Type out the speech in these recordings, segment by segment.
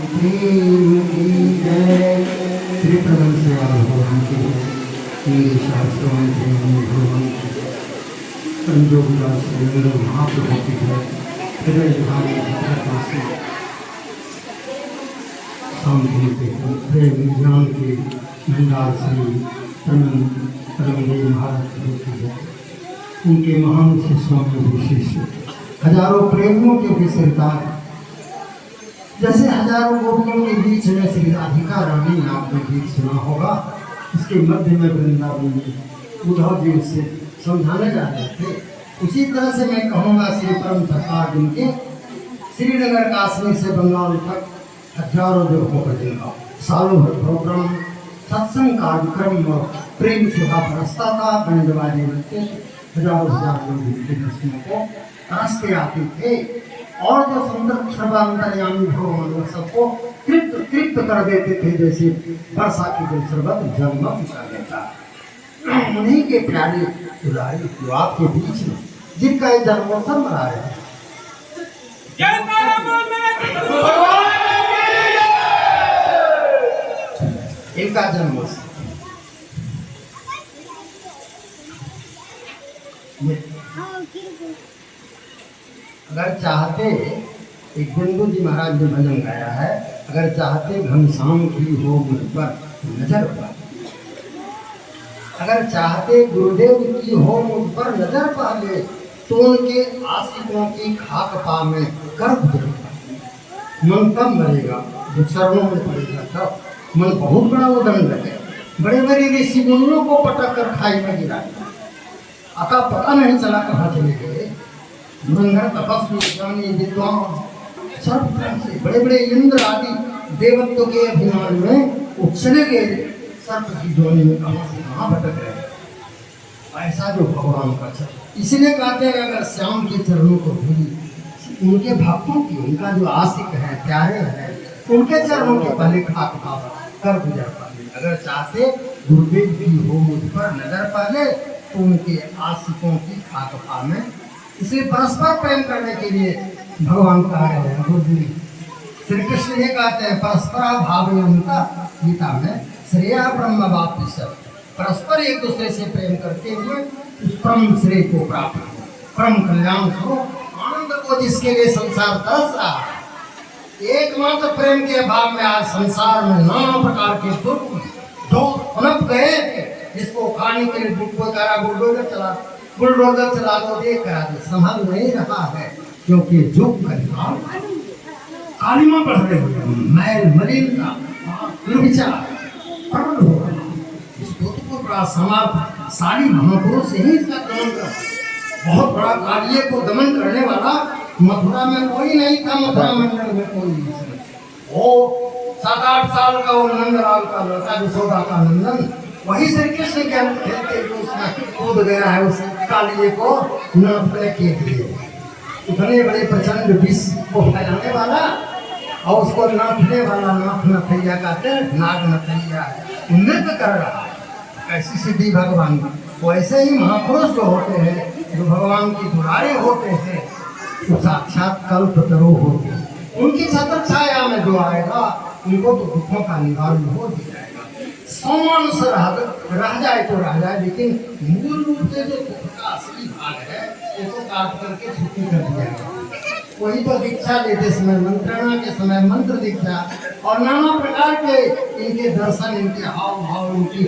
प्रेम की जय। श्री प्रबल से भगवान की मेरे शास्त्रों में प्रेम भगवान की संजोगदास महाप्रभु की जय। हृदय धाम भद्रकाशी शांति के प्रेम ज्ञान के भंडार श्री परमदेव महाराज प्रभु की जय। उनके महान शिष्यों में विशेष हजारों प्रेमियों के भी सरदार, जैसे हजारों गोपियों के बीच में श्री राधिका रानी ने आपने गीत सुना होगा, इसके मध्य में वृंदावन में उद्धव जी उससे समझाने जा रहे थे। उसी तरह से मैं कहूँगा श्री परम सरकार जिनके श्रीनगर काश्मीर से बंगाल तक हजारों जगहों पर जिनका सालों भर प्रोग्राम सत्संग कार्यक्रम और प्रेम सुधा बरसता था। बंदवाजी बच्चे हजारों हजार लोग इनके दर्शनों को रास्ते आते थे और जो सुंदर सर्वांतर्यामी भगवान वो सबको तृप्त कर देते थे, जैसे वर्षा की जल शरबत जलमग्न कर देता। उन्हीं के प्यारे दुलारी जो आपके बीच में जिनका ये जन्मोत्सव मना रहे हैं। इनका जन्मोत्सव अगर चाहते, एक बिंदु जी महाराज ने भजन गाया है, अगर चाहते घनश्याम की हो मुझ पर नजर पाले, अगर चाहते गुरुदेव की हो मुझ पर नजर पाले, तो उनके आशिकों की खाक पा में कर गुजरेगा। मन कब मरेगा जो चरणों में पड़ेगा, तब मन बहुत बड़ा उदंड है। बड़े बड़े ऋषि मुनियों को पटक कर खाई में गिराया, अका पता नहीं चला कहाँ चले गए। धुरंधर तपस्वी ज्ञानी विद्वान सर्व से बड़े बड़े इंद्र आदि देवत्व के अभिमान में वो चले गए सर्प की जोनी में, कहाँ से कहाँ भटक रहे। ऐसा जो भगवान का चरण, इसलिए कहते हैं अगर श्याम के चरणों को भी उनके भक्तों की, उनका जो आशिक है प्यारे हैं, उनके चरणों के पहले खाक पावा कर गुजर पाले। अगर चाहते गुरुदेव की हो मुझ पर नजर पाले, तो उनके आशिकों की खाक पा में, इसलिए परस्पर प्रेम करने के लिए भगवान कहा गया है। गुरु जी श्री कृष्ण ये कहते हैं परस्परा भावयंता गीता में, श्रेया ब्रह्म वाप्य सब, परस्पर एक दूसरे से प्रेम करते हुए उस परम श्रेय को प्राप्त हो, परम कल्याण स्वरूप आनंद को जिसके लिए संसार तरस रहा है। एकमात्र प्रेम के अभाव में आज संसार में नाना प्रकार के दुख जो पनप गए थे, जिसको खाने के लिए दुख को करा बुलडोजर चला दो, देख करा दे, संभल नहीं रहा है, क्योंकि जुग का कालिमा बढ़ रही है, मैल मलिनता निर्विचार प्रबल हो रहा है। इस दुख को बड़ा समाजशाली महापुरुष ही इसका दमन कर, बहुत बड़ा कार्य को दमन करने वाला मथुरा में कोई नहीं था, मथुरा मंडल में कोई नहीं था। वो 7-8 साल का वो नंदलाल का लड़का यशोदा का नंदन, वही श्री कृष्ण के खेलते हुए उसमें कूद गया है, उस कालिए को नापने के लिए। इतने बड़े प्रचंड विष को फैलाने वाला और उसको नापने वाला, नाथ नथैया कहते हैं, नाग नथैया नृत्य कर रहा है। ऐसी सिद्धि भगवान की। वैसे ही महापुरुष जो होते हैं, जो भगवान की दुलारे होते हैं, तो साक्षात कल्पतरु होते हैं। उनकी छत्र छाया में जो आएगा, उनको तो दुखों का निवारण हो जाएगा। समान से रह जाए तो रह जाए, लेकिन मूल रूप से जो दुख का असली भाग है, उसको काट करके छुट्टी कर दिया गया। वही तो दीक्षा लेते समय, मंत्रणा के समय मंत्र दीक्षा और नाना प्रकार के इनके दर्शन, इनके हाव भाव, इनकी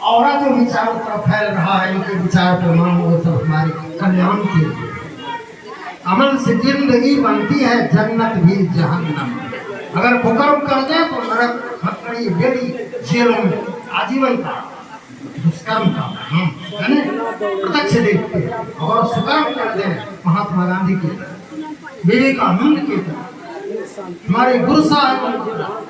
और जो विचारों पर फैल रहा है, इनके विचार प्रमाण, वो सब हमारे कल्याण के लिए। अमल से जिंदगी बनती है, जन्नत भी जहन्नम। अगर कुकर्म कर दें तो नरक, हथकड़ी, बेड़ी, जेलों में आजीवन का दुष्कर्म का हम प्रत्यक्ष देखते हैं। और सुकर्म कर दें महात्मा गांधी की तरह, विवेकानंद की तरह, हमारे गुरु साहब,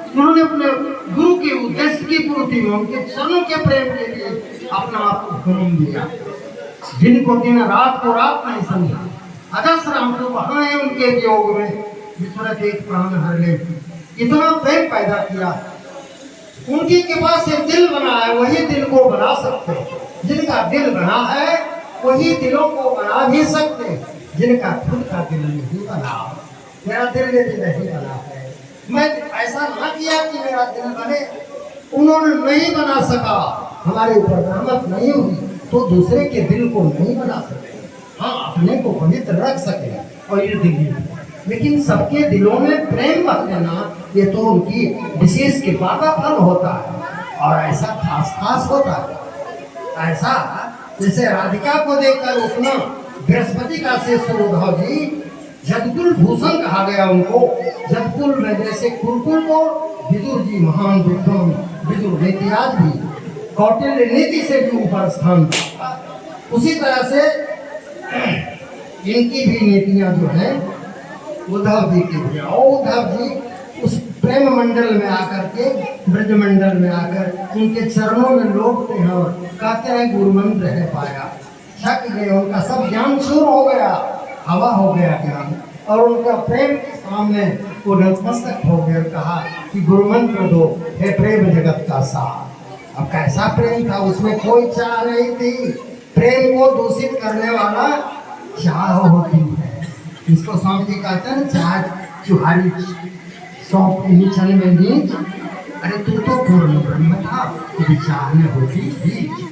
उन्होंने अपने गुरु के उद्देश्य की पूर्ति में, उनके चरणों के प्रेम के लिए अपना आप को जन्म दिया। दिन को दिन, रात को रात नहीं समझा। अजस्र हम तो वहाँ हैं उनके वियोग में, विस्मृत एक प्राण हर ले, इतना प्रेम पैदा किया। उनकी कृपा से दिल बना है, वही दिल को बना सकते हैं। जिनका दिल बना है वही दिलों को बना भी सकते हैं, जिनका खुद का दिल नहीं बना। मेरा दिल यदि नहीं बना है, मैं ऐसा ना किया कि मेरा दिल बने, उन्होंने नहीं बना सका, हमारे ऊपर रहमत नहीं हुई तो दूसरे के दिल को नहीं बना सके। हाँ, अपने को पवित्र रख सके और ये दिल, लेकिन सबके दिलों में प्रेम भर देना ये तो उनकी विशेष कृपा का फल होता है। और ऐसा खास खास होता है, ऐसा जैसे राधिका को देखकर उतना बृहस्पति का शेष उद्धव जी जदकुल भूषण कहा गया उनको। जदकुल में जैसे कुलकुल को विदुर जी महान विद्वान विदुर नीति आज भी कौटिल्य नीति से भी ऊपर स्थान था, उसी तरह से इनकी भी नीतियां जो है उद्धव जी की भी। और उद्धव जी उस प्रेम मंडल में आकर के, ब्रज मंडल में आकर उनके चरणों में लोटते हैं और कहते हैं गुरु मंत्र है पाया। थक गए, उनका सब ज्ञान शूर हो गया, हवा हो गया ज्ञान, और उनका प्रेम के सामने वो नतमस्तक हो गया, कहा कि गुरु मंत्र दो हे प्रेम जगत का सार। अब कैसा प्रेम था, उसमें कोई चाह नहीं थी। प्रेम को दूषित करने वाला चाह होती है, इसको स्वामी जी कहते हैं चाह चुहारी सौंप नीचन में नीच। अरे तू तो पूर्ण ब्रह्म था, विचार में होती थी।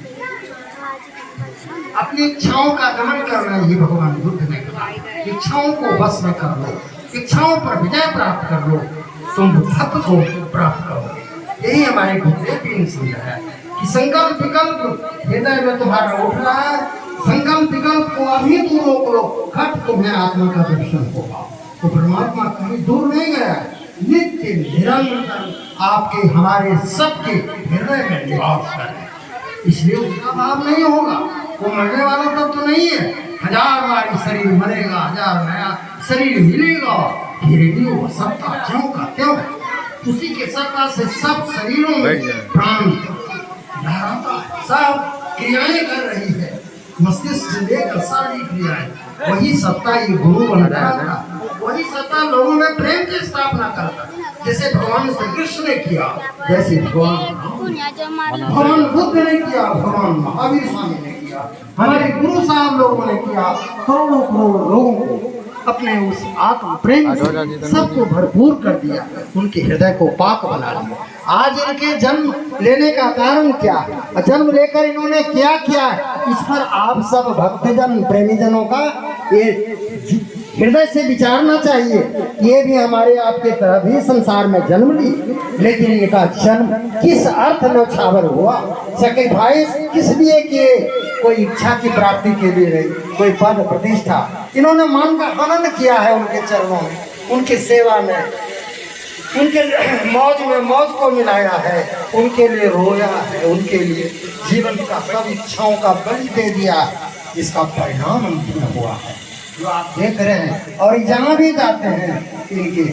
अपनी इच्छाओं का दमन करना ही भगवान बुद्ध ने कहा। इच्छाओं को बस में कर लो, इच्छाओं पर विजय प्राप्त कर लो, तुम बुद्धत्व को प्राप्त करो। यही हमारे गुरुदेव की समझा है कि संकल्प विकल्प हृदय में तुम्हारा उठ रहा है, संकल्प विकल्प को अभी दूर रोक लो, खट तुम्हें आत्मा का दर्शन होगा। तो परमात्मा कहीं दूर नहीं गया, नित्य निरंतर आपके हमारे सबके हृदय में निवास करे, इसलिए उसका भाव नहीं होगा। वो मरने वाला तब तो नहीं है, 1000 बार शरीर मरेगा, 1000 नया शरीर मिलेगा, फिर भी वो सत्ता क्यों का त्यों, उसी के सत्ता से सब शरीरों में प्राण लहराता है, सब क्रियाएं कर रही है, मस्तिष्क से लेकर सारी क्रियाएं। वही सत्ता ये गुरु बन रहा था, वही सत्ता लोगों में प्रेम की स्थापना करता, जैसे भगवान श्री कृष्ण ने किया, जैसे भगवान बुद्ध ने किया, भगवान महावीर स्वामी ने किया, हमारे गुरु साहब लोगों ने किया। करोड़ों करोड़ों लोगों को अपने उस आत्म प्रेम से सबको भरपूर कर दिया, उनके हृदय को पाक बना दिया। आज इनके जन्म लेने का कारण क्या, जन्म लेकर इन्होंने क्या किया, इस पर आप सब भक्तजन प्रेमी जनों का ये हृदय से विचारना चाहिए। ये भी हमारे आपके तरह भी संसार में जन्म ली, लेकिन इनका जन्म किस अर्थ में छावर हुआ, सैक्रिफाइस किस लिए किए, कोई इच्छा की प्राप्ति के लिए नहीं, कोई पद प्रतिष्ठा। इन्होंने मान का हनन किया है उनके चरणों में, उनकी सेवा में, उनके मौज में मौज को मिलाया है, उनके लिए रोया है, उनके लिए जीवन का सब इच्छाओं का बलि दे दिया, जिसका परिणाम अंतिम हुआ है जो आप देख रहे हैं। और जहाँ भी जाते हैं इनके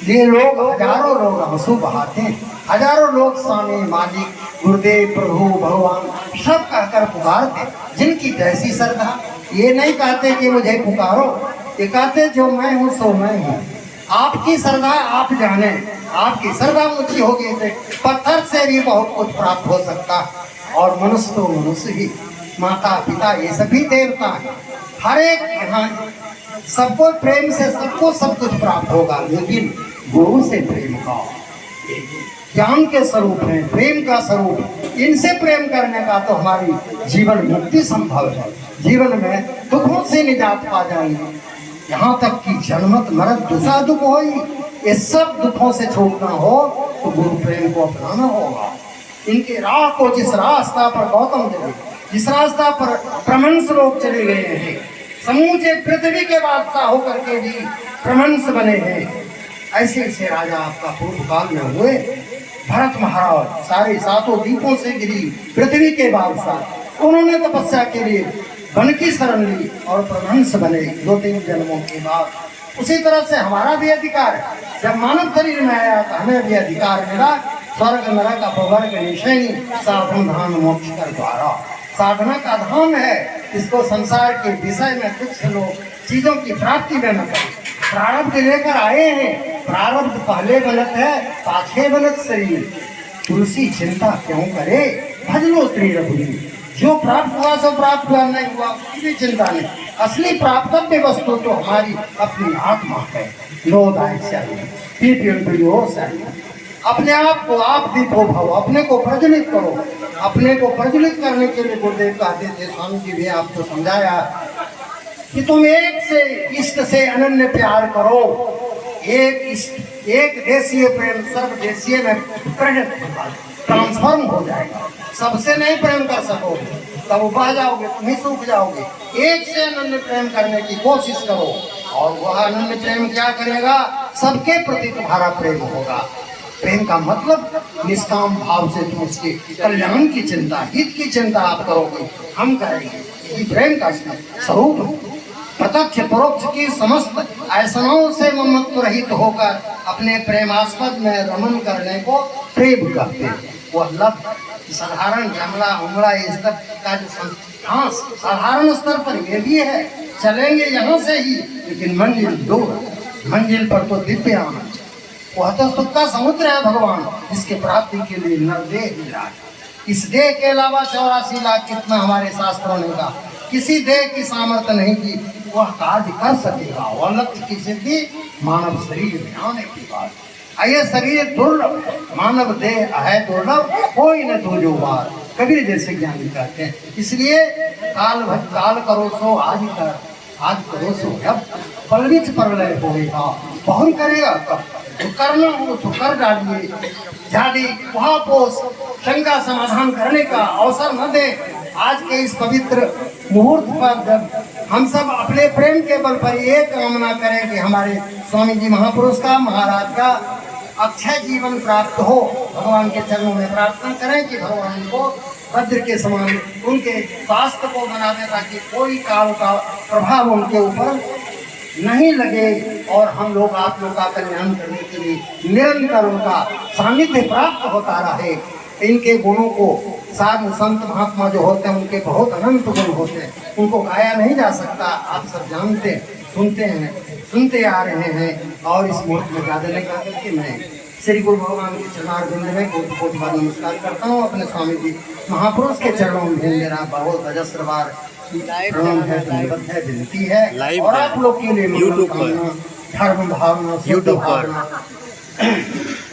लिए लोग, हजारों लोग आंसू बहाते हैं, हजारों लोग स्वामी मालिक गुरुदेव प्रभु भगवान सब कहकर पुकारते, जिनकी जैसी श्रद्धा। ये नहीं कहते कि मुझे पुकारो, ये कहते जो मैं हूँ सो मैं हूँ। आपकी श्रद्धा आप जाने, आपकी श्रद्धा ऊंची होगी तो पत्थर से भी बहुत कुछ प्राप्त हो सकता। और मनुष्य तो मनुष्य ही, माता पिता ये सभी देवता है, हर एक यहाँ सबको प्रेम से सबको सब कुछ प्राप्त होगा, लेकिन गुरु से प्रेम का ज्ञान के स्वरूप है, प्रेम का स्वरूप। इनसे प्रेम करने का तो हमारी जीवन मुक्ति संभव है, जीवन में दुखों से निजात पा जाएंगे। यहाँ तक कि जन्मत मरत दूसरा दुख हो, ये सब दुखों से छूटना हो तो गुरु प्रेम को अपनाना होगा। इनके राह को जिस रास्ता पर गौतम चले, जिस रास्ता पर प्रमंस लोग चले गए हैं, समूचे पृथ्वी के बादशाह होकर के भी प्रमंस बने हैं, ऐसे ऐसे राजा आपका पूर्व काल में हुए। भरत महाराज सारे 7 द्वीपों से गिरी पृथ्वी के बादशाह, उन्होंने तपस्या के लिए वन की शरण ली और प्रमंस बने 2-3 जन्मों के बाद। उसी तरह से हमारा भी अधिकार है, जब मानव शरीर में आया तो हमें भी अधिकार मिला, स्वर्ग नरक अपवर्ग निशयनी साधन धाम मोक्ष कर द्वारा। साधना का धाम है, इसको संसार के विषय में कुछ लोग चीजों की प्राप्ति में न करें। प्रारब्ध लेकर आए हैं, प्रारब्ध पहले बनत है पाछे बनत शरीर, तुलसी चिंता क्यों करे भज लो श्री रघुवीर। जो प्राप्त हुआ सो प्राप्त हुआ, नहीं हुआ उसकी भी चिंता नहीं। असली प्राप्तव्य वस्तु तो हमारी अपनी आत्मा है। नो दाय चाहिए, अपने आप को आप दीपो भव, अपने को प्रज्वलित करो। अपने को प्रज्वलित करने के लिए गुरुदेव कहते थे, स्वामी जी भी आपको समझाया कि तुम एक से इष्ट से अनन्य प्यार करो। एक देशीय प्रेम सर्व देशीय में ट्रांसफॉर्म हो जाएगा। सबसे नहीं प्रेम कर सकोगे, तब उबा जाओगे, तुम ही सूख जाओगे। एक से अनन्य प्रेम करने की कोशिश करो, और वह अनन्य प्रेम क्या करेगा? सबके प्रति तुम्हारा प्रेम होगा। प्रेम का मतलब निष्काम भाव से तुम उसके कल्याण की चिंता, हित की चिंता आप करोगे, हम करेंगे। यही प्रेम का स्वरूप। प्रत्यक्ष परोक्ष की समस्त ऐसनाओं से ममत्व रहित होकर अपने प्रेमास्पद में रमन करने को प्रेम कहते हैं। वह लब्ध साधारण जमला उमड़ा इस तक का जो हाँ साधारण स्तर पर ये भी है, चलेंगे यहाँ से ही, लेकिन मंजिल दूर, मंजिल पर तो दिव्य आनंद। वह तो सुख का समुद्र है भगवान, इसके प्राप्ति के लिए नरदेह ही लाख। इस देह के अलावा 84 लाख कितना हमारे शास्त्रों ने कहा, किसी देह की सामर्थ्य नहीं की वह कार्य कर सकेगा। वह लक्ष्य की सिद्धि मानव शरीर में आने की बात। ये शरीर दुर्लभ है, मानव देह है दुर्लभ, कोई न दो जो बार, कबीर जैसे ज्ञानी कहते हैं। इसलिए काल करो सो आज कर, आज करो सो अब, पलविच परलय होगा। कौन करेगा कब? जो करना हो तो कर डालिए, झाड़ी पोस शंका समाधान करने का अवसर न दे। आज के इस पवित्र मुहूर्त पर जब हम सब अपने प्रेम के बल पर ये कामना करें कि हमारे स्वामी जी महापुरुष का, महाराज का अक्षय जीवन प्राप्त हो, भगवान के चरणों में प्रार्थना करें कि भगवान को वज्र के समान उनके स्वास्थ्य को बना दे, ताकि कोई काल का प्रभाव उनके ऊपर नहीं लगे, और हम लोग आप लोग का कल्याण करने के लिए निरंतर उनका सानिध्य प्राप्त होता रहे। इनके गुणों को साधु संत महात्मा जो होते हैं उनके बहुत अनंत गुण होते हैं, उनको गाया नहीं जा सकता। आप सब जानते हैं, सुनते हैं, सुनते आ रहे हैं। और इस मुहूर्त में ज़्यादा नहीं कहकर के मैं श्री गुरु भगवान के चरणारविंद में कोटि बार नमस्कार करता हूँ। अपने स्वामी जी महापुरुष के चरणों में मेरा बहुत अजस्र बार प्रणाम है, धन्यवाद है, विनती है। और आप लोग के लिए धर्म भावना, शुद्ध भावना।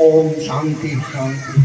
ओम शांति शांति।